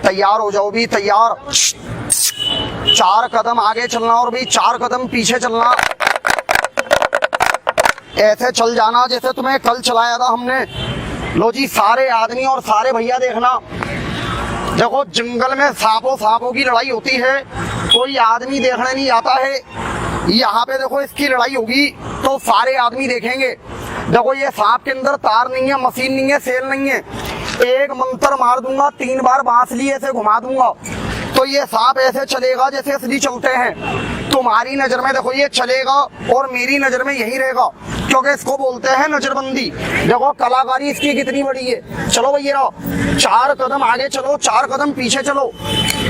तैयार हो जाओ भी, तैयार। 4 कदम आगे चलना और भी 4 कदम पीछे चलना। ऐसे चल जाना जैसे तुम्हें कल चलाया था हमने। लो जी सारे आदमी और सारे भैया देखना, देखो जंगल में सांपों की लड़ाई होती है, कोई आदमी देखने नहीं आता है। यहाँ पे देखो इसकी लड़ाई होगी तो सारे आदमी देखेंगे। देखो ये सांप के अंदर तार नहीं है, मशीन नहीं है, सेल नहीं है। एक मंत्र मार दूंगा, 3 बार बांसुरी ऐसे घुमा दूंगा तो ये सांप ऐसे चलेगा जैसे असली चलते हैं। तुम्हारी नजर में देखो ये चलेगा और मेरी नजर में यही रहेगा, क्योंकि इसको बोलते हैं नजरबंदी। देखो कलाकारी इसकी कितनी बड़ी है। चलो भैया 4 कदम आगे चलो, 4 कदम पीछे चलो,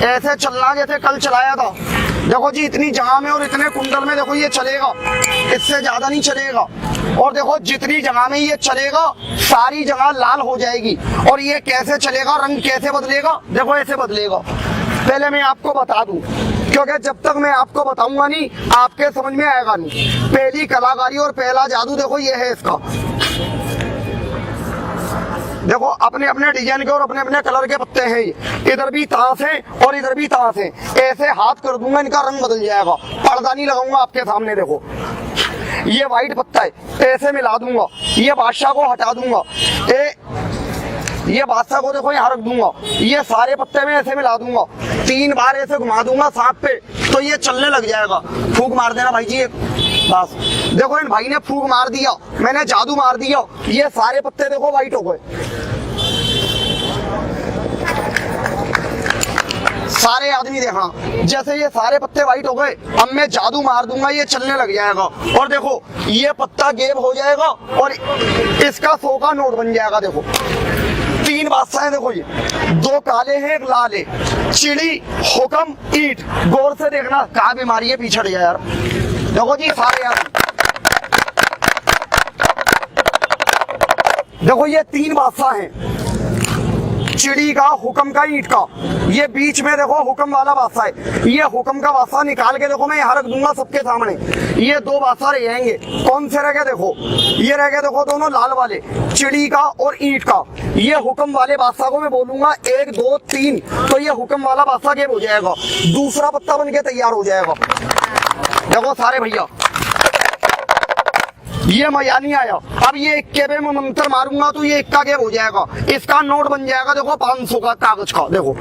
ऐसे चलना जैसे कल चलाया था। देखो जी इतनी जगह में और इतने कुंडल में देखो ये चलेगा, इससे ज्यादा नहीं चलेगा। और देखो जितनी जगह में ये चलेगा सारी जगह लाल हो जाएगी। और ये कैसे चलेगा, रंग कैसे बदलेगा, देखो ऐसे बदलेगा। पहले मैं आपको बता दूं, क्योंकि जब तक मैं आपको बताऊंगा नहीं आपके समझ में आएगा नहीं। पहली कलाकारी और पहला जादू देखो ये है इसका। देखो अपने अपने डिजाइन के और अपने अपने कलर के पत्ते हैं। इधर भी ताश है और इधर भी ताश है। ऐसे हाथ कर दूंगा इनका रंग बदल जाएगा। पर्दा नहीं लगाऊंगा आपके सामने। देखो ये व्हाइट पत्ता है, ऐसे मिला दूंगा, ये बादशाह को हटा दूंगा, ये बादशाह को देखो यहाँ रख दूंगा, ये सारे पत्ते में ऐसे मिला दूंगा, 3 बार ऐसे घुमा दूंगा सांप पे तो ये चलने लग जाएगा। फूंक मार देना भाई जी बस। देखो इन भाई ने फूंक मार दिया, मैंने जादू मार दिया, ये सारे पत्ते देखो व्हाइट हो गए। सारे आदमी देखना जैसे ये सारे पत्ते व्हाइट हो गए, अब मैं जादू मार दूंगा ये चलने लग जाएगा। और देखो ये पत्ता गेब हो जाएगा और इसका 100 का नोट बन जाएगा। देखो 3 बादशाह देखो, ये 2 काले हैं 1 लाल है। चिड़ी, हुक्म, ईंट। गौर से देखना कहाँ बीमारी है, पीछे गया यार। देखो जी सारे आदमी देखो ये 3 बादशाह हैं, चिड़ी का, हुक्म का, ईंट का। ये बीच में देखो हुक्म वाला बादशाह है। ये हुक्म का बादशाह निकाल के देखो मैं यहाँ रख दूंगा सबके सामने। ये 2 बादशाह रह जाएंगे। कौन से रह गए देखो, ये रह गए देखो दोनों लाल वाले, चिड़ी का और ईंट का। ये हुक्म वाले बादशाह को मैं बोलूंगा 1 2 3 तो ये हुक्म वाला बादशाह गेम हो जाएगा, दूसरा पत्ता बन के तैयार हो जाएगा। देखो सारे भैया ये मजा नहीं आया। अब ये 1 के में मंत्र मारूंगा तो ये 1 का गेम हो जाएगा, इसका नोट बन जाएगा देखो 500 का कागज का। देखो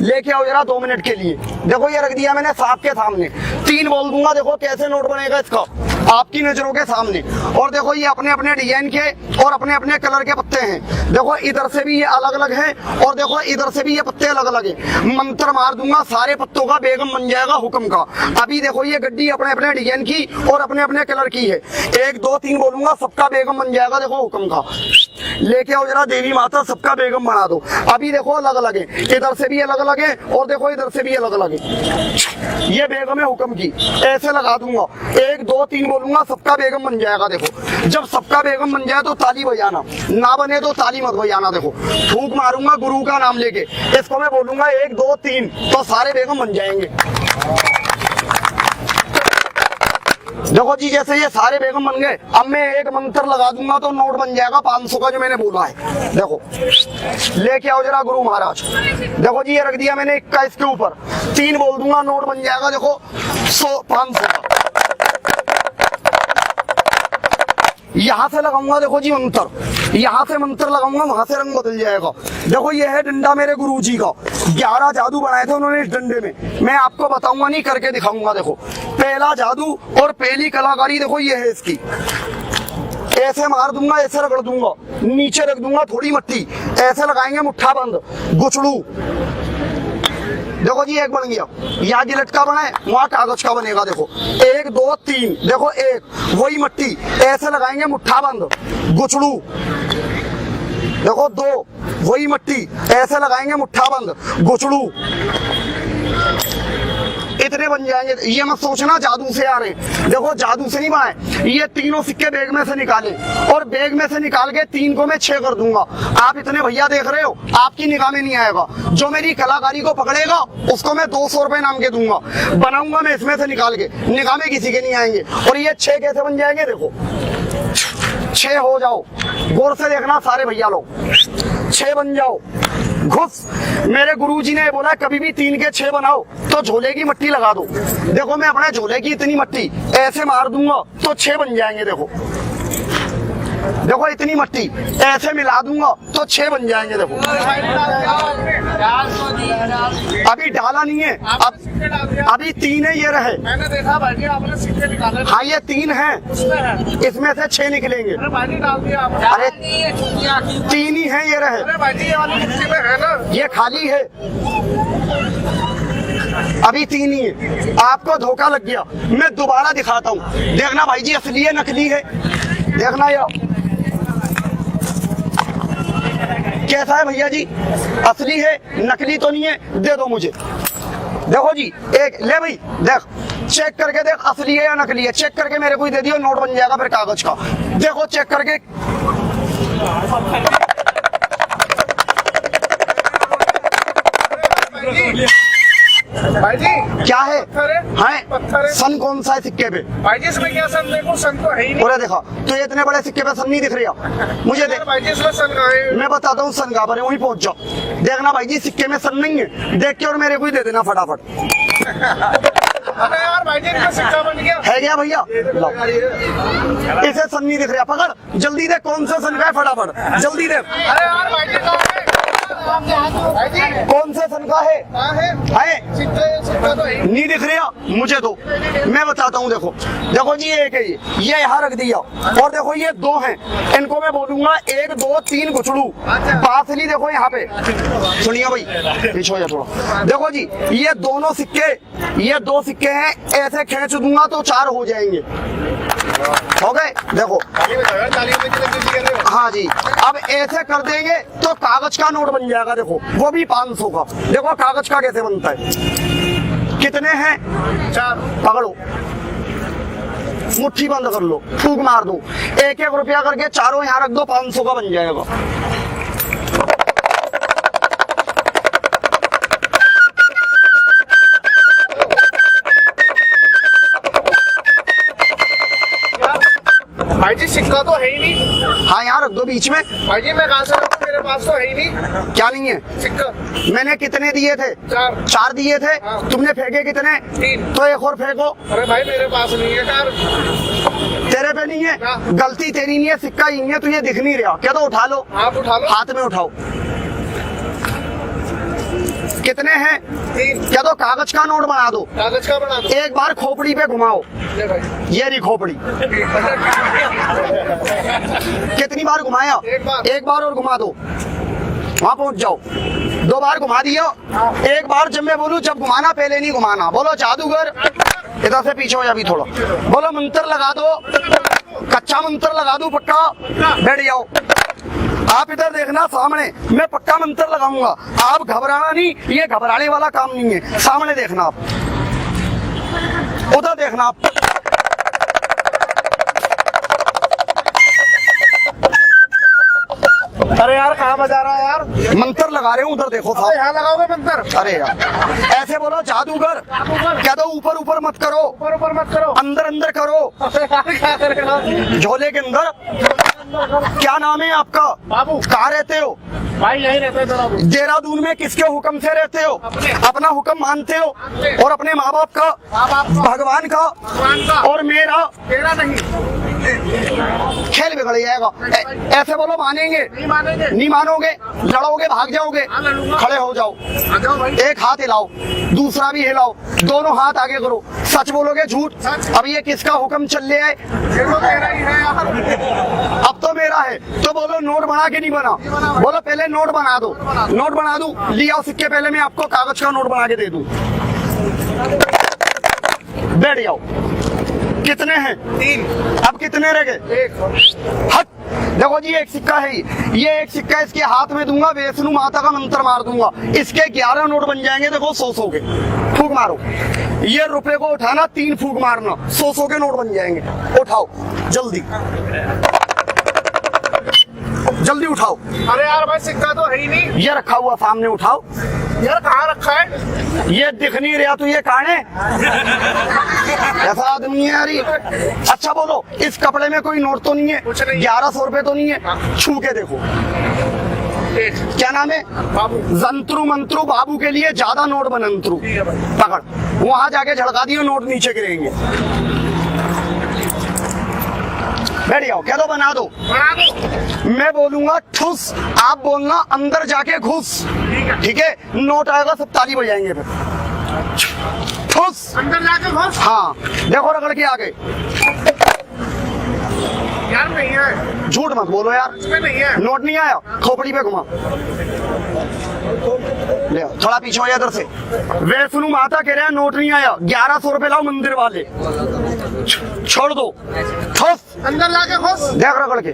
लेके आओ जरा 2 मिनट के लिए। देखो ये रख दिया मैंने सांप के सामने, 3 बोल दूंगा, देखो कैसे नोट बनेगा इसका आपकी नजरों के सामने। और देखो ये अपने अपने डिजाइन के और अपने अपने कलर के पत्ते हैं। देखो इधर से भी ये अलग अलग है और देखो इधर से भी ये पत्ते अलग अलग है। मंत्र मार दूंगा सारे पत्तों का बेगम बन जाएगा हुक्म का। अभी देखो ये गड्डी अपने अपने डिजाइन की और अपने अपने कलर की है। 1 2 3 बोलूंगा सबका बेगम बन जाएगा देखो हुक्म का। लेके आओ जरा देवी माता, सबका बेगम बना दो। अभी देखो अलग अलग है, इधर से भी अलग अलग है और देखो इधर से भी अलग अलग है। ये बेगम है हुक्म की, ऐसे लगा दूंगा। 1 2 3 बोलूंगा सबका बेगम बन जाएगा। देखो जब सबका बेगम बन जाए तो ताली बजाना, ना बने तो ताली मत बजाना। देखो फूंक मारूंगा गुरु का नाम लेके, इसको मैं बोलूंगा 1 2 3 तो सारे बेगम बन जाएंगे। देखो जी जैसे ये सारे बेगम बन गए, अब मैं एक मंत्र लगा दूंगा तो नोट बन जाएगा 500 का जो मैंने बोला है। देखो लेके आओ जरा गुरु महाराज। देखो जी ये रख दिया मैंने 1 का इसके ऊपर, 3 बोल दूंगा नोट बन जाएगा देखो 100 500 का। यहाँ से लगाऊंगा देखो जी मंत्र, यहाँ से मंत्र लगाऊंगा वहां से रंग बदल जाएगा। देखो ये है डंडा मेरे गुरुजी का, 11 जादू बनाए थे उन्होंने इस डंडे में। मैं आपको बताऊंगा नहीं, करके दिखाऊंगा। देखो पहला जादू और पहली कलाकारी देखो ये है इसकी। ऐसे मार दूंगा, ऐसे रगड़ दूंगा, नीचे रख दूंगा थोड़ी मिट्टी, ऐसे लगाएंगे मुट्ठा बंद, गुचड़ू। देखो जी 1 बन गया, यहाँ गिलट का बना है वहां कागज का बनेगा। देखो 1 2 3 देखो 1 वही मिट्टी, ऐसे लगाएंगे मुट्ठा बंद, गुचड़ू। देखो 2 वही मिट्टी, ऐसे लगाएंगे मुट्ठा बंद, गुचड़ू। इतने बन जाएंगे। ये मत सोचना जादू से आ रहे, देखो जादू से नहीं बनाए। ये तीनों सिक्के बैग में से निकाले और बैग में से निकाल के 3 को मैं 6 कर दूंगा। आप इतने भैया देख रहे हो, आपकी निगाह में नहीं आएगा। जो मेरी कलाकारी को पकड़ेगा उसको मैं 200 रुपए नाम के दूंगा। बनाऊंगा मैं इसमें से निकाल के, निगाह में किसी के नहीं आएंगे। और ये 6 कैसे बन जाएंगे, देखो 6 हो जाओ, गौर से देखना सारे भैया लोग, 6 बन जाओ। घुस। मेरे गुरुजी ने बोला कभी भी 3 के 6 बनाओ तो झोले की मट्टी लगा दो। देखो मैं अपने झोले की इतनी मट्टी ऐसे मार दूंगा तो 6 बन जाएंगे। देखो देखो इतनी मट्टी ऐसे मिला दूंगा तो 6 बन जाएंगे। देखो अभी डाला नहीं है, अभी 3 है, ये रहे। मैंने देखा भाई आपने सिक्के निकाले। हाँ ये 3 है, इसमें से 6 निकलेंगे। भाई डाल दिया आपने। अरे 3 ही है, ये रहे। अरे भाई ये वाली मिट्टी में है ना, ये खाली है, अभी 3 ही है। आपको धोखा लग गया, मैं दोबारा दिखाता हूँ। देखना भाई जी असली है नकली है, देखना यार कैसा है भैया जी, असली है नकली तो नहीं है, दे दो मुझे। देखो जी एक ले भाई, देख चेक करके देख असली है या नकली है, चेक करके मेरे को ही दे दियो, नोट बन जाएगा फिर कागज का। देखो चेक करके, भाई जी क्या है? पत्थर है। सन कौन सा है सिक्के पे? भाई जी इसमें क्या सन? देखो सन तो है ही नहीं। पूरा देखा तो ये इतने बड़े सिक्के पे सन नहीं दिख रहा मुझे। देख भाई जी इसमें सन कहाँ है? मैं बताता हूँ सन कहाँ पर है, वहीं पहुंच जाओ। देखना भाई जी सिक्के में सन नहीं है, देख के और मेरे को ही दे देना फटाफट। अरे यार भाई जी इनका सिक्का बन गया है क्या भैया? इसे सन नहीं दिख रहा, पकड़ जल्दी दे, कौन सा सन का है फटाफट जल्दी दे। अरे यार भाई जी कहाँ है? भाई जी कौन सा सन का है? कहाँ है? है सिक्का तो है नहीं दिख रहा मुझे तो, मैं बताता हूँ। देखो देखो जी एक है, ये यहाँ रख दिया, और देखो ये 2 हैं, इनको मैं बोलूंगा 1 2 3 गुचड़ू। बासली देखो यहाँ पे, सुनिए भाई पीछे हो जा थोड़ा। देखो जी ये दोनों सिक्के, ये 2 सिक्के हैं, ऐसे खींच दूंगा तो 4 हो जाएंगे। हो गए देखो। हाँ जी अब ऐसे कर देंगे तो कागज का नोट बन जाएगा। देखो वो भी 500 का। देखो कागज का कैसे बनता है, कितने हैं? 4। पकड़ो, मुट्ठी बंद कर लो, फूक मार दो, 1-1 रुपया करके चारों यहाँ रख दो, 500 का बन जाएगा। भाई जी सिक्का तो है ही नहीं। हाँ यहाँ रख दो बीच में। भाई जी मैं कहाँ से रखूं, मेरे पास तो है ही नहीं। क्या नहीं है? सिक्का मैंने कितने दिए थे? 4 दिए थे। हाँ। तुमने फेंके कितने? 3। तो 1 और फेंको। अरे भाई मेरे पास नहीं है यार। तेरे पे नहीं है, हाँ। गलती तेरी नहीं है, सिक्का ही नहीं है, तुझे दिख नहीं रहा क्या? तो उठा लो, आप उठा लो। हाथ में उठाओ। कितने हैं? 3। क्या तो कागज का नोट बना दो, कागज का बना दो। एक बार खोपड़ी पे घुमाओ, ले भाई ये रही खोपड़ी। कितनी बार घुमाया? एक बार और घुमा दो, वहां पहुंच जाओ। 2 बार घुमा दियो, एक बार जब मैं बोलूं जब घुमाना, पहले नहीं घुमाना। बोलो जादूगर, इधर से पीछे हो जा अभी थोड़ा। बोलो मंत्र लगा दो, कच्चा मंत्र लगा दो पक्का, बैठ जाओ। आप इधर देखना सामने, मैं पक्का मंत्र लगाऊंगा, आप घबराना नहीं, ये घबराने वाला काम नहीं है। सामने देखना आप, उधर देखना आप। अरे यार कहाँ बजा रहा है यार? मंत्र लगा रहे हूँ, उधर देखो साहब। यहाँ लगाओगे मंत्र? अरे यार ऐसे बोलो जादूगर, क्या दो ऊपर ऊपर मत करो, ऊपर ऊपर मत करो, अंदर अंदर करो। क्या करेगा? झोले के अंदर। क्या नाम है आपका? बाबू। कहाँ रहते हो? भाई यही रहते हैं देहरादून। देहरादून में किसके हुक्म से रहते हो? अपना हुक्म मानते हो, और अपने माँ बाप का, भगवान का, और मेरा तेरा नहीं। खेल बिगड़ जाएगा। ऐसे बोलो मानेंगे? नहीं मानेंगे। नहीं मानोगे, लड़ोगे, भाग जाओगे। खड़े हो जाओ, आ जाओ भाई। एक हाथ हिलाओ, दूसरा भी हिलाओ, दोनों हाथ आगे करो। सच बोलोगे झूठ? अब ये किसका हुक्म चल रहा है? ये तो तेरा ही है यार। अब तो मेरा है, तो बोलो नोट बना के नहीं बना? बोलो पहले नोट बना दो। नोट बना दूं? लिया सिक्के, पहले मैं आपको कागज का नोट बना के दे दूं। बैठ जाओ। कितने हैं? 3। अब कितने रह गए? 1। हट। देखो जी एक सिक्का है, ये एक सिक्का इसके हाथ में दूंगा, वैष्णु माता का मंत्र मार दूंगा, इसके 11 नोट बन जाएंगे। देखो 100 के, फूक मारो। ये रुपए को उठाना, 3 फूक मारना, 100 के नोट बन जाएंगे। उठाओ जल्दी, जल्दी उठाओ। अरे यार भाई सिक्का तो है ही नहीं। ये रखा हुआ सामने, उठाओ। यार कहाँ रखा है? ये दिख नहीं रहा तो ये कहाँ है? ऐसा आदमी है यार ये। अच्छा बोलो इस कपड़े में कोई नोट तो नहीं है? कुछ नहीं। 1100 रुपए तो नहीं है? छू के देखो, क्या नाम है? जंतरू मंत्रू बाबू के लिए ज्यादा नोट बनंतरू। पकड़, वहां जाके झड़का दियो, नोट नीचे गिरेंगे। बैठ जाओ, कह दो बना दो। मैं बोलूंगा ठुस, आप बोलना अंदर जाके घुस। ठीक है, नोट आएगा सब ताली बजाएंगे फिर। ठुस, अंदर जाके घुस। हाँ देखो रगड़ के आगे। यार नहीं है, झूठ मत बोलो यार, इसमें नहीं है। नोट नहीं आया, खोपड़ी पे घुमा। ले आओ, थोड़ा पीछे हो इधर से। वैष्णु माता कह रहे हैं नोट नहीं आया, 1100 रुपए लाओ मंदिर वाले। छोड़ दो, ठोस, अंदर जाके घुस। देख रगड़ के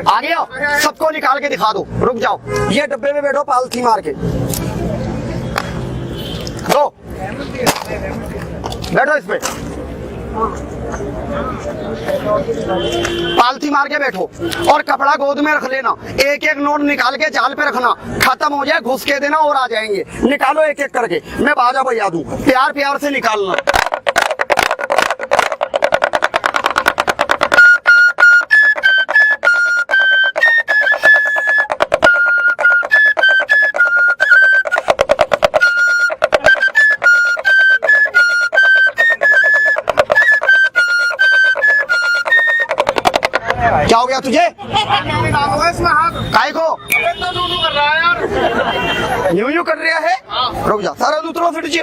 आ गया। सबको निकाल के दिखा दो। रुक जाओ, ये डब्बे में बैठो, पालथी मार के दो, बैठो इस पे, पालथी मार के बैठो और कपड़ा गोद में रख लेना। एक एक नोट निकाल के जाल पे रखना, खत्म हो जाए घुस के देना और आ जाएंगे। निकालो एक एक करके, मैं बाजा बजा दूं, प्यार प्यार से निकालना। क्या हो गया तुझे? इसमें हाथ काय को इतना दूर कर रहा है यार। यूं कर रहा है? रुक जा, सारा दूसरों से नीचे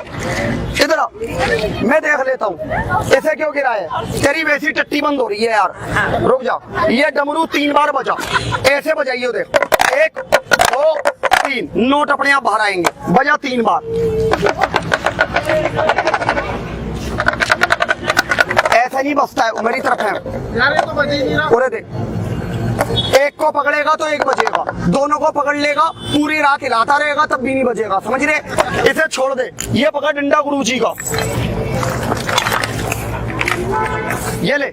इधर आ, मैं देख लेता हूँ ऐसे क्यों गिरा है। तेरी वैसी टट्टी बंद हो रही है यार। रुक जा, ये डमरू 3 बार बजा, ऐसे बजाइए। देख, 1 2 3, नोट अपने आप बाहर आएंगे। बजा 3 बार, ऐसे नहीं बसता है, मेरी तरफ है यार ये तो बज ही नहीं रहा। पूरे देख, एक को पकड़ेगा तो एक बजेगा, दोनों को पकड़ लेगा पूरी रात हिलाता रहेगा तब भी नहीं बजेगा, समझ रहे? इसे छोड़ दे, ये पकड़ डंडा गुरुजी का, ये ले,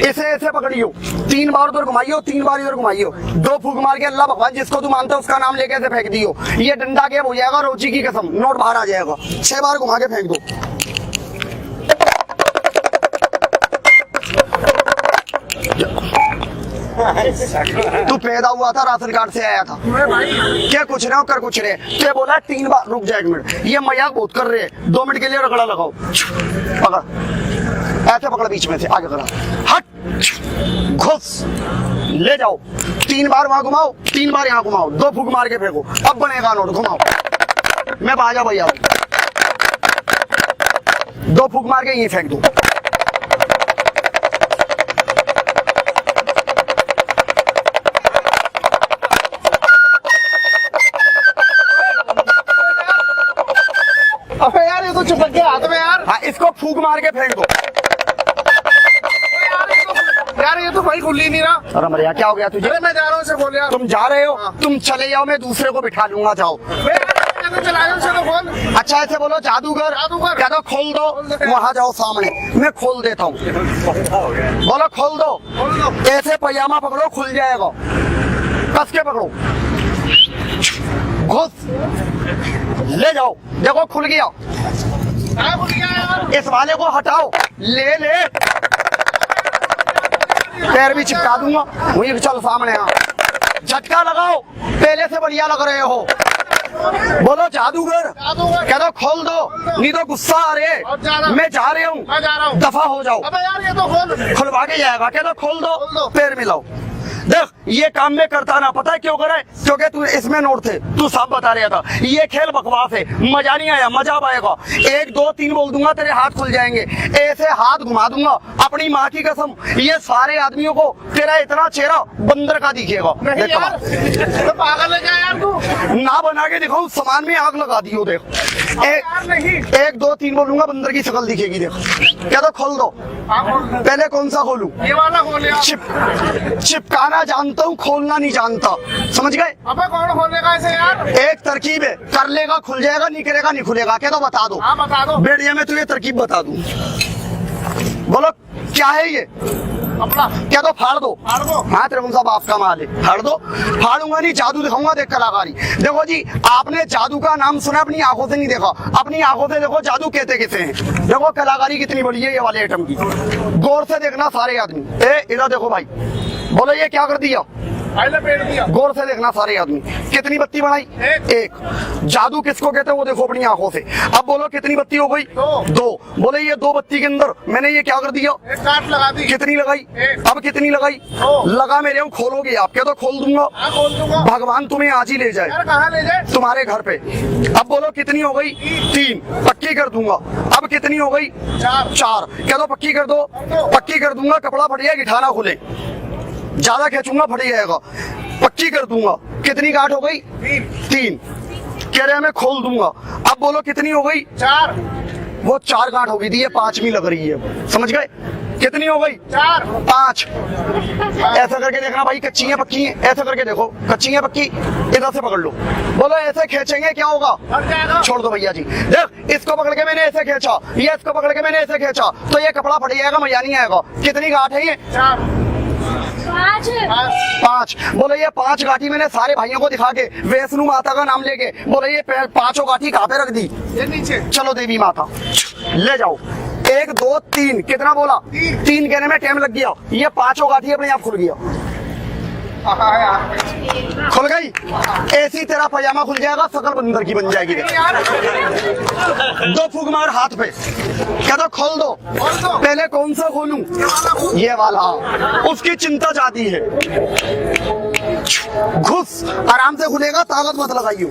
इसे ऐसे पकड़ियो, 3 बार उधर घुमाइयो, 3 बार इधर घुमाइयो, 2 फूक मार के अल्लाह भगवान जिसको तू मानता है उसका नाम लेके ऐसे फेंक दियो। ये डंडा गेम हो जाएगा, रोजी की कसम, नोट बाहर आ जाएगा। 6 बार घुमा के फेंक दो। तू पैदा हुआ था राशन कार्ड से आया था क्या? कुछ रहे हो कर कुछ रहे, क्या बोला 3 बार। रुक जा 1 मिनट, ये मजाक बहुत कर रहे हैं, 2 मिनट के लिए रगड़ा लगाओ। पकड़, ऐसे पकड़, बीच में से आगे करा, हट, घुस, ले जाओ। 3 बार वहां घुमाओ, 3 बार यहाँ घुमाओ, 2 फूक मार के फेंको, अब बनेगा नोट। घुमाओ, मैं बाजा भैया, 2 फूक मार के ये फेंक दो। अबे यार ये तो चिपक गया हाथ में यार। हाँ, इसको फूक मार के फेंक दो। यार ये तो भाई खुल ही नहीं रहा। अरे मरिया, क्या हो गया तुझे? अरे मैं जा रहा हूँ, इसे खोल यार। तुम जा रहे हो? हाँ। तुम चले जाओ, मैं दूसरे को बिठा लूंगा, जाओ। चलाया उसे तो खोल। अच्छा ऐसे बोलो, जादूगर, जादूगर। क्या दो, खोल दो। वहां जाओ सामने, मैं खोल देता हूँ। बोलो खोल दो। खोल दो। ऐसे पजामा पकड़ो, खुल जाएगा, कस के पकड़ो, घुस, ले जाओ। देखो खुल गया। क्या खुल गया यार? इस वाले को हटाओ, ले ले, पैर भी चिपका दूंगा। वही चल सामने, यहाँ झटका लगाओ, पहले से बढ़िया लग रहे हो। बोलो जादूगर, कह दो खोल दो, नहीं तो गुस्सा आ रहे। मैं जा रहा हूँ, मैं जा रहा हूँ। दफा हो जाओ। अबे यार ये तो खोल। खुलवा के जाएगा, कह दो खोल खोल दो, दो। पैर मिलाओ। देख, ये काम में करता ना, पता है क्यों करे? क्योंकि तू इसमें नोट थे, तू साफ बता रहा था। ये खेल बकवास है, मजा नहीं आया, मजा अब आएगा। 1 2 3 बोल दूंगा, तेरे हाथ खुल जाएंगे। ऐसे हाथ घुमा दूंगा, अपनी माँ की कसम, ये सारे आदमियों को तेरा इतना चेहरा बंदर का दिखेगा। नहीं देख यार, तो पागल है क्या यार तू? ना बना के दिखाऊं, सामान में आग लगा दियो। देख, यार नहीं। 1 2 3 बोलूंगा, बंदर की शक्ल दिखेगी। देख, क्या तो खोल दो। पहले कौन सा खोलूं? ये वाला खोल यार। चिपकाना जानता हूँ, खोलना नहीं जानता, समझ गए? अबे कौन खोलेगा इसे यार? एक तरकीब है, कर लेगा खुल जाएगा, नहीं करेगा नहीं खुलेगा। क्या तो बता दो। हाँ बता दो। बेड़िया में तुझे तरकीब बता दूं। बोलो क्या है ये? अपना क्या तो फाड़ दो। फाड़ दो। हाँ, तेरे कौन सा बाप का माल है, फाड़ दो। फाड़ूंगा नहीं, जादू दिखाऊंगा, देख कलाकारी। देखो जी, आपने जादू का नाम सुना, अपनी आंखों से नहीं देखा, अपनी आंखों से देखो जादू कहते किसे हैं। देखो कलाकारी कितनी बड़ी है ये वाले आइटम की, गौर से देखना सारे आदमी। इधर देखो भाई, बोलो ये क्या कर दिया? भाई लपेट दिया। गौर से देखना सारे आदमी, कितनी बत्ती बनाई? एक। जादू किसको कहते हैं वो देखो अपनी आंखों से। अब बोलो कितनी बत्ती हो गई? दो। बोले ये दो बत्ती के अंदर मैंने ये क्या कर दिया? एक काट लगा दी। कितनी लगाई? अब कितनी लगाई? लगा मेरे हूँ, खोलोगे आप? क्या तो खोल दूंगा। हाँ, खोल दूंगा। भगवान तुम्हें आज ही ले जाए। यार कहाँ ले जाए? तुम्हारे घर पे। अब बोलो कितनी हो गई? 3। पक्की कर दूंगा। अब कितनी हो गई? 4। क्या तो पक्की कर दो? पक्की कर दूंगा। कपड़ा फट जाएगा, गिठाना खुले, ज्यादा खींचूंगा फट जाएगा। पक्की कर दूंगा। कितनी गांठ हो गई? 3। कह रहे हैं मैं खोल दूंगा। अब बोलो कितनी हो गई? 4। वो 4 गांठ हो गई थी, ये 5वीं लग रही है। समझ गए? कितनी हो गई? 4। 5। ऐसा करके देखना भाई, कच्ची है पक्की है? ऐसा करके देखो, कच्ची है पक्की? इधर से पकड़ लो। बोलो ऐसे खींचेंगे क्या होगा? फट जाएगा। छोड़ दो भैया जी। देख, इसको पकड़ के मैंने ऐसे खींचा, ये इसको पकड़ के मैंने ऐसे खींचा, तो ये कपड़ा फट जाएगा, मजा नहीं आएगा। कितनी गांठ है ये? 4। 5। बोले ये 5 गांठी मैंने सारे भाइयों को दिखा के वैष्णो माता का नाम लेके, बोले ये 5 गांठी कहाँ पे रख दी? ये नीचे। चलो देवी माता ले जाओ। 1 2 3। कितना बोला? 3 कहने में टाइम लग गया। ये 5 गांठी अपने आप खुल गया। खुल गई? ऐसी तेरा पजामा खुल जाएगा, शकल बंदर की बन जाएगी। यार 2 फूक मार हाथ पे। क्या तो खोल दो। पहले कौन सा खोलूं? ये वाला। उसकी चिंता जाती है। घुस, आराम से खुलेगा, ताकत मत लगाइयो।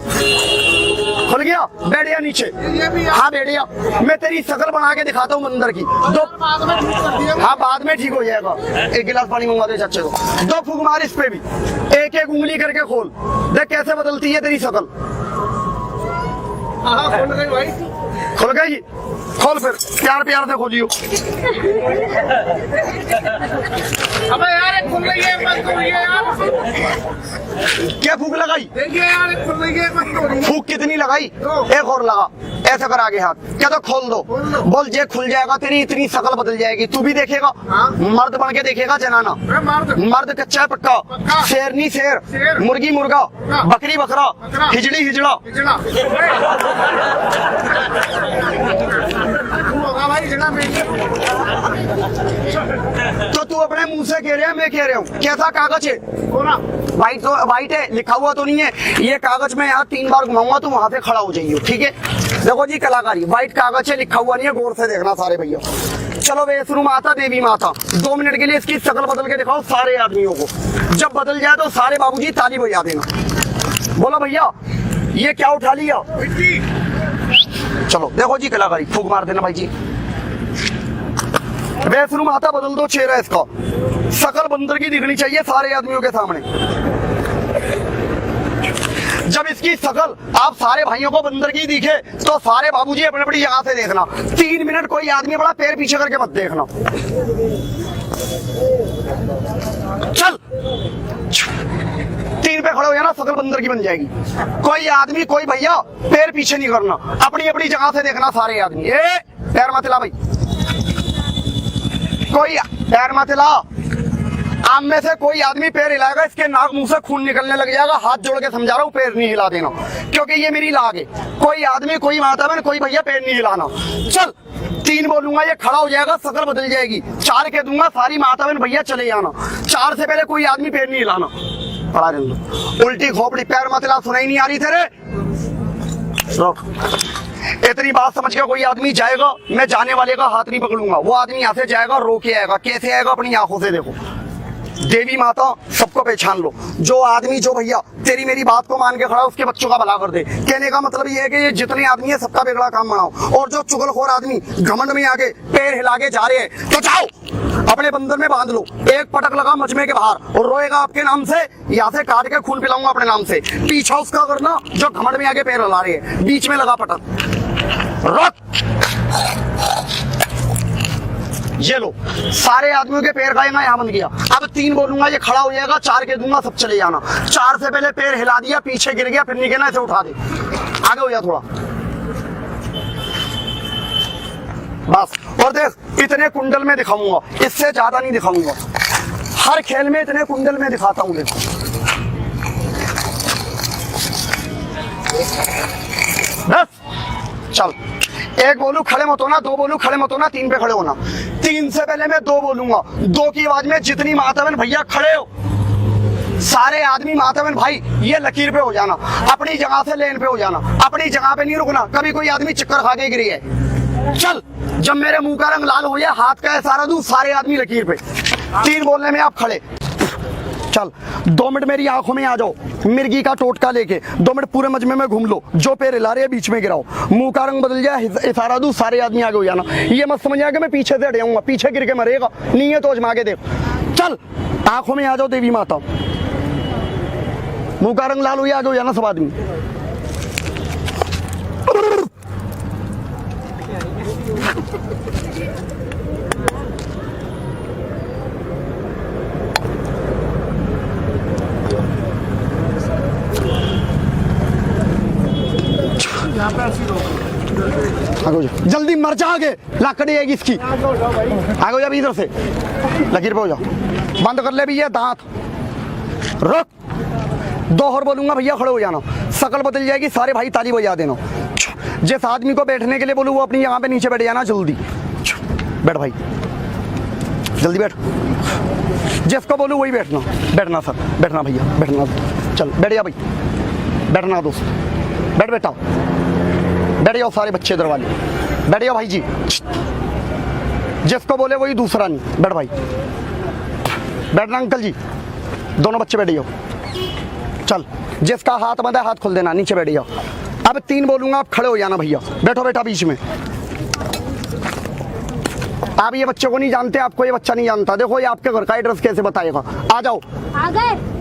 खुल गया? बैठ गया नीचे। ये भी हाँ बैठ गया। मैं तेरी शकल बना के दिखाता हूँ बंदर की। 2। बाद में ठीक कर दिया। हाँ बाद में ठीक हो जाएगा। 1 गिलास पानी मंगा दे चाचे को। 2 फूक मार इस पे भी। 1-1 उंगली करके खोल। देख कैसे बदलती है तेरी शकल। हाँ खोल गई भाई। खुल गई? खोल फिर, प्यार प्यार से खोलियो। अबे यार एक खुल गई है, बंद हो रही है यार। क्या फूक लगाई? देखिए यार एक खुल गई है, बंद हो रही है। फूक कितनी लगाई? 2। एक और लगा। ऐसा कर आगे हाथ। क्या तो खोल दो। बोल जे खुल जाएगा, तेरी इतनी शकल बदल जाएगी। तू भी देखेगा। हाँ। मर्द बन के देखेगा जनाना। अबे मार दे। मर्द कच्चा है पक्का। पक्का। शेरनी शेर, शेर। मुर्गी मुर्गा, मुर्गा। बकरी बकरा, बकरा। हिजड़ी हिजड़ा। हिजड़ा। होगा भाई हिजड़ा में। तो तू अपने मुंह से कह रहे हैं, मैं कह रहा हूँ। कैसा कागज है? बोला। व्हाइट तो व्हाइट है, लिखा हुआ तो नहीं है। ये कागज में यहाँ 3 बार घुमाऊंगा, तो वहां पे खड़ा हो जाइए। ठीक है? देखो जी कलाकारी, व्हाइट कागज है, लिखा हुआ नहीं है। गौर से देखना सारे भैया। चलो वैष्णो माता देवी माता, 2 मिनट के लिए इसकी शकल बदल के दिखाओ सारे आदमियों को। जब बदल जाए तो सारे बाबूजी ताली बजा देना। बोलो भैया ये क्या उठा लिया? मिट्टी। चलो देखो जी कलाकारी, फूक मार देना भाई जी। वैष्णो माता बदल दो चेहरा इसका, शकल बंदर की दिखनी चाहिए सारे आदमियों के सामने। जब इसकी शकल आप सारे भाइयों को बंदर की दिखे, तो सारे बाबूजी अपनी अपनी जगह से देखना। 3 मिनट कोई आदमी बड़ा पैर पीछे करके मत देखना। चल 3 पे खड़े हो जाना, शकल बंदर की बन जाएगी। कोई आदमी, कोई भैया पैर पीछे नहीं करना, अपनी अपनी जगह से देखना सारे आदमी। ए पैर मत हिला भाई, कोई पैर मत हिला। आम में से कोई आदमी पैर हिलाएगा, इसके नाक मुंह से खून निकलने लग जाएगा। हाथ जोड़ के समझा रहा हूँ, पैर नहीं हिला देना, क्योंकि ये मेरी लाग है। कोई आदमी, कोई माता बहन, कोई भैया पैर नहीं हिलाना। चल 3 बोलूंगा, ये खड़ा हो जाएगा, शकल बदल जाएगी। 4 कह दूंगा, सारी माता बहन भैया चले जाना। 4 से पहले कोई आदमी पैर नहीं हिलाना। पड़ा रहने दो। उल्टी खोपड़ी, पैर मत हिला। सुनाई नहीं आ रही तेरे? इतनी बात समझ के कोई आदमी जाएगा, मैं जाने वाले का हाथ नहीं पकड़ूंगा। वो आदमी यहाँ से जाएगा, रो के आएगा। कैसे आएगा? अपनी आंखों से देखो। देवी माता सबको पहचान लो। जो आदमी, जो भैया तेरी मेरी बात को मान के खड़ा, उसके बच्चों का भला कर दे। कहने का मतलब ये है कि ये जितने आदमी है सबका बिगड़ा काम बनाओ। और जो चुगलखोर आदमी घमंड में आके पैर हिला के जा रहे हैं, तो जाओ अपने बंदर में बांध लो। एक पटक लगा मजमे के बाहर और रोएगा आपके नाम से। यहाँ से काट के खून पिलाऊंगा अपने नाम से। पीछा उसका करना जो घमंड में आके पैर हिला रहे हैं। बीच में लगा पटक, रख। ये लो, सारे आदमियों के पैर खाएगा, यहाँ बंद गया। अब 3 बोलूंगा, ये खड़ा हो जाएगा। 4 के दूंगा, सब चले जाना। 4 से पहले पैर हिला दिया, पीछे गिर गया, फिर नहीं कहना इसे उठा दे। आगे हो जा थोड़ा, बस। और देख, इतने कुंडल में दिखाऊंगा, इससे ज्यादा नहीं दिखाऊंगा। हर खेल में इतने कुंडल में दिखाता हूँ। देखो बस। चल 1 बोलू, खड़े मत होना। 2 बोलू, खड़े मत होना। 3 पे खड़े होना। 3 से पहले मैं 2 बोलूंगा, 2 की आवाज में जितनी माता बहन भैया खड़े हो सारे आदमी मातवन भाई ये लकीर पे हो जाना, अपनी जगह से लेन पे हो जाना, अपनी जगह पे नहीं रुकना। कभी कोई आदमी चक्कर खा के गिरी है, चल जब मेरे मुंह का रंग लाल हो जाए, हाथ का इशारा दूं, सारे आदमी लकीर पे। 3 बोलने में आप खड़े, चल 2 मिनट मेरी आंखों में आ जाओ, मिर्गी का टोटका लेके 2 मिनट पूरे मजमे में घूम लो, जो पैर हिला रहे हैं बीच में गिराओ, मुंह का रंग बदल जाए, इशारा दूं, सारे आदमी आगे हो जाना। ये मत समझ आया कि मैं पीछे से हट जाऊंगा, पीछे गिर के मरेगा, नहीं है तो आजमा के देख। चल आंखों में आ जाओ देवी माता, मुंह का रंग लाल हो आगे हो जाना सब आदमी। जल्दी मर जा, आगे लाकड़ी आएगी इसकी, आगे हो जा इधर से, लकीर पे हो जा, बंद कर ले भैया दांत, रुक 2 और बोलूंगा भैया खड़े हो जाना, शकल बदल जाएगी, सारे भाई ताली बजा देना। जिस आदमी को बैठने के लिए बोलूँ वो अपनी यहाँ पे नीचे बैठ जाना, जल्दी बैठ भाई, जल्दी बैठ, जिसको बोलूँ वही बैठना, बैठना सर, बैठना भैया, बैठना, चल बैठ जा भाई, बैठना दोस्त, बैठ बेटा, बैठ जाओ सारे बच्चे इधर वाले, बैठ जाओ भाई जी, जिसको बोले वही दूसरा नहीं, बैठ भाई, बैठना अंकल जी, दोनों बच्चे बैठ जाओ, चल जिसका हाथ बंधा है हाथ खोल देना, नीचे बैठ जाओ। अब 3 बोलूंगा आप खड़े हो जाना भैया, बैठो बेटा बीच में। आप ये बच्चे को नहीं जानते, आपको ये बच्चा नहीं जानता, देखो ये आपके घर का एड्रेस कैसे बताएगा, आ जाओ, आ गए।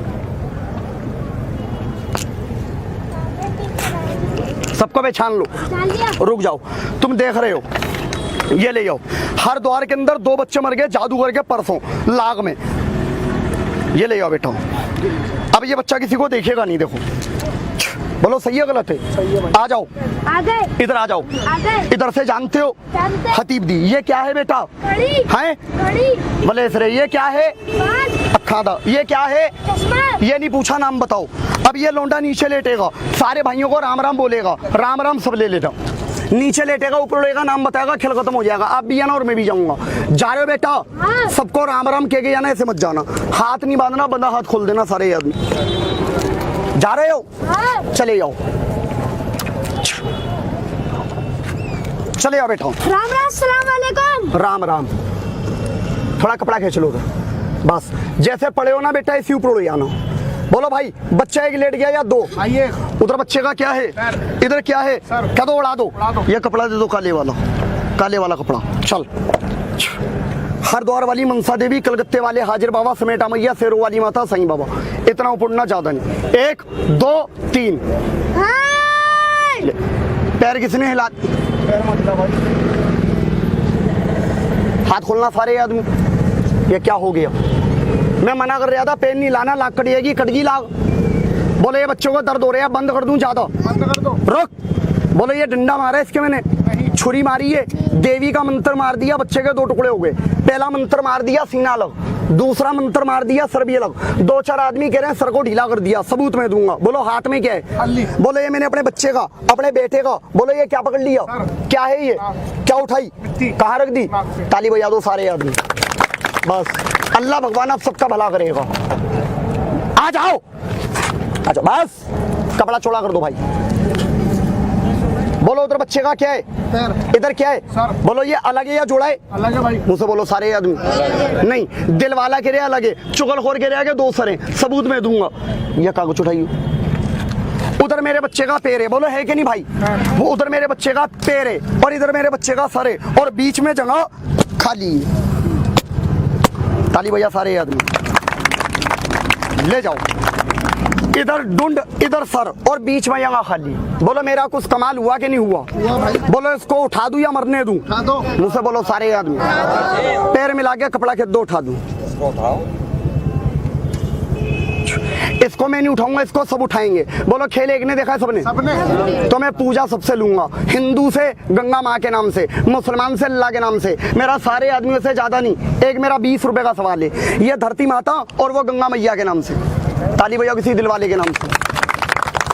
सबको पहचान लो, रुक जाओ, तुम देख रहे हो, ये ले जाओ, हर द्वार के अंदर 2 बच्चे मर गए जादूगर के परसों लाग में, ये ले जाओ बेटा। अब ये बच्चा किसी को देखेगा नहीं, देखो बोलो सही है गलत है, आ जाओ, आ गए। इधर आ जाओ, आ गए। इधर से जानते हो जानते। हतीब दी, ये क्या है बेटा, घड़ी। हैं घड़ी। बोले सरे ये क्या है, बाल। अखा दा, ये क्या है, चश्मा। ये नहीं पूछा नाम बताओ। अब ये लोंडा नीचे लेटेगा, सारे भाइयों को राम राम बोलेगा, राम राम सब ले लेता, नीचे लेटेगा, ऊपर लेगा, नाम बताएगा, खेल खत्म हो जाएगा। आप भी जाना और मैं भी जाऊंगा, जा रहे हो बेटा, हाँ। सबको राम राम कह के जाना, ऐसे मत जाना, हाथ नहीं बांधना, बंदा हाथ खोल देना, सारे आदमी जा रहे हो, हाँ। चले जाओ, चले जाओ बेटा, राम राम, अस्सलाम वालेकुम। राम राम, थोड़ा कपड़ा खींच लो उधर, बस जैसे पड़े हो ना बेटा इसी ऊपर उड़ जाना। बोलो भाई बच्चा एक लेट गया या 2, आइए उधर बच्चे का क्या है, इधर क्या है, क्या दो उड़ा दो, ये कपड़ा दे दो, काले वाला कपड़ा, चल। हर द्वार वाली मनसा देवी, कलकत्ते वाले हाजिर बाबा, समेटा मैया, शेरों वाली माता, साईं बाबा, इतना उपड़ना ज्यादा नहीं, 1 2 3, हाय। पैर किसने हिला, हाथ खोलना सारे आदमी, ये क्या हो गया, मैं मना कर रहा था पेन नहीं लाना, लाग कटिएगी, कटगी लाग। बोले ये बच्चों को दर्द हो रहा है, बंद कर दूं ज्यादा, बंद कर दो। रुक, बोले ये डंडा मारा है इसके, मैंने छुरी मारी है, देवी का मंत्र मार दिया, बच्चे के 2 टुकड़े हो गए, पहला मंत्र मार दिया सीना लग, दूसरा मंत्र मार दिया सर भी लग, 2-4 आदमी कह रहे हैं सर को ढीला कर दिया, सबूत मैं दूंगा। बोलो हाथ में क्या है, बोलो ये मैंने अपने बच्चे का, अपने बेटे का, बोलो ये क्या पकड़ लिया, क्या है ये, क्या उठाई, कहाँ रख दी, ताली बजा दो सारे आदमी, बस अल्लाह भगवान आप सबका भला करेगा। आ जाओ, अच्छा बस कपड़ा चौड़ा कर दो भाई। बोलो उधर बच्चे का क्या है, इधर क्या है, बोलो ये अलग है या जोड़ा है, अलग है भाई, मुझसे बोलो सारे आदमी, नहीं दिल वाला कह रहे अलग है, चुगलखोर कह रहे हैं 2 सर हैं, सबूत मैं दूंगा। ये कागज उठाइए, उधर मेरे बच्चे का पैर है, बोलो है कि नहीं भाई, वो उधर मेरे बच्चे का पैर है और इधर मेरे बच्चे का सर है और बीच में जगह खाली है, ताली बजा सारे आदमी, ले जाओ, इधर डुंड, इधर सर और बीच में यहाँ खाली। बोलो मेरा कुछ कमाल हुआ कि नहीं हुआ, बोलो इसको उठा दूं या मरने दूं, मुझसे बोलो सारे आदमी, पैर मिला के कपड़ा के 2 उठा दूं, इसको मैं नहीं उठाऊंगा, इसको सब उठाएंगे। बोलो खेल एक ने देखा है सबने, तो मैं पूजा सबसे लूंगा, हिंदू से गंगा माँ के नाम से, मुसलमान से अल्लाह के नाम से, मेरा सारे आदमियों से ज्यादा नहीं, एक मेरा 20 रुपए का सवाल है, ये धरती माता और वो गंगा मैया के नाम से, ताली बजाओ किसी दिल वाले के नाम से,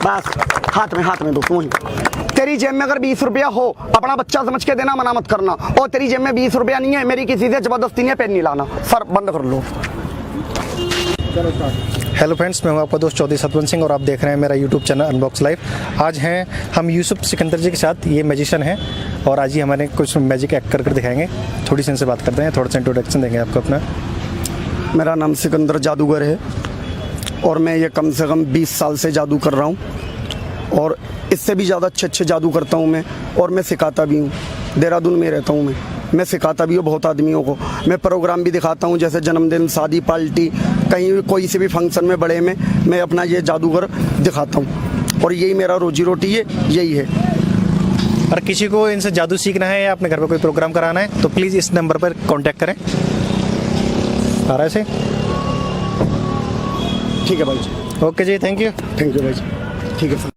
बस हाथ में दोस्तों। तेरी जेब में अगर 20 रुपया हो, अपना बच्चा समझ के देना, मना मत करना, और तेरी जेब में 20 रुपया नहीं है, मेरी किसी से जबरदस्ती नहीं है, पेन नहीं लाना, सर बंद कर लो। चलो हेलो फ्रेंड्स, मैं हूं आपका दोस्त चौधरी सतवंत सिंह और आप देख रहे हैं मेरा यूट्यूब चैनल अनबॉक्स लाइव। आज हैं हम यूसुफ सिकंदर जी के साथ, ये मैजिशियन हैं और आज ही हमारे कुछ मैजिक एक्ट कर दिखाएंगे। थोड़ी सी इनसे बात करते हैं, थोड़ा सा इंट्रोडक्शन देंगे आपको अपना। मेरा नाम सिकंदर जादूगर है और मैं ये कम से कम 20 साल से जादू कर रहा हूँ और इससे भी ज़्यादा अच्छे जादू करता हूँ मैं, और मैं सिखाता भी हूँ। देहरादून में रहता हूँ मैं सिखाता भी हूँ बहुत आदमियों को। मैं प्रोग्राम भी दिखाता हूँ, जैसे जन्मदिन, शादी पार्टी, कहीं भी कोई से भी फंक्शन में बड़े में मैं अपना ये जादूगर दिखाता हूँ और यही मेरा रोजी रोटी है, यही है। और किसी को इनसे जादू सीखना है या अपने घर पर कोई प्रोग्राम कराना है तो प्लीज़ इस नंबर पर कॉन्टैक्ट करें। आ रहा है से? ठीक है भाई जी। ओके जी, थैंक यू। थैंक यू भाई जी। ठीक है सर।